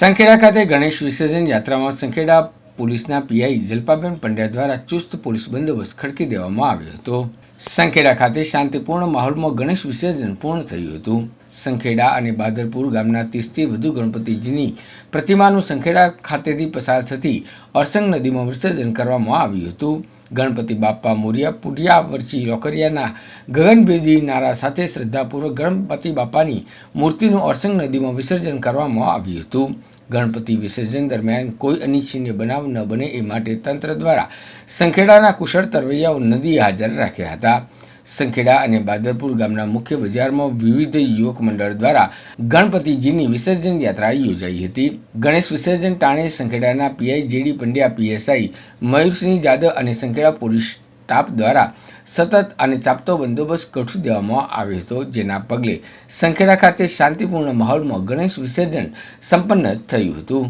સંખેડા ખાતે ગણેશ વિસર્જન યાત્રામાં સંખેડા પોલીસના પીઆઈ જલ્પાબેન પંડ્યા દ્વારા ચુસ્ત પોલીસ બંદોબસ્ત ખડકી દેવામાં આવ્યો હતો. સંખેડા ખાતે શાંતિપૂર્ણ માહોલમાં ગણેશ વિસર્જન પૂર્ણ થયું હતું. સંખેડા અને બાદરપુર ગામના 30થી વધુ ગણપતિજીની પ્રતિમાનું સંખેડા ખાતેથી પસાર થતી અરસંગ નદીમાં વિસર્જન કરવામાં આવ્યું હતું. ગણપતિ બાપ્પા મોરિયા પુડિયા વર્ષી રોકરિયાના ગગનભેદી નારા સાથે શ્રદ્ધાપૂર્વક ગણપતિ બાપાની મૂર્તિનું અરસંગ નદીમાં વિસર્જન કરવામાં આવ્યું હતું. ગણપતિ વિસર્જન દરમિયાન કોઈ અનિચ્છનીય બનાવ ન બને એ માટે તંત્ર દ્વારા સંખેડાના કુશળ તરવૈયાઓ નદીએ હાજર રાખ્યા હતા. સંખેડા અને બાદરપુર ગામના મુખ્ય બજારમાં વિવિધ યુવક મંડળ દ્વારા ગણપતિજીની વિસર્જન યાત્રા યોજાઈ હતી. ગણેશ વિસર્જન ટાણે સંખેડાના PI JD Pandya, PSI Mayursinh Jadav અને સંખેડા પોલીસ સ્ટાફ દ્વારા સતત અને ચાપતો બંદોબસ્ત ગોઠવી દેવામાં આવ્યો હતો, જેના પગલે સંખેડા ખાતે શાંતિપૂર્ણ માહોલમાં ગણેશ વિસર્જન સંપન્ન થયું હતું.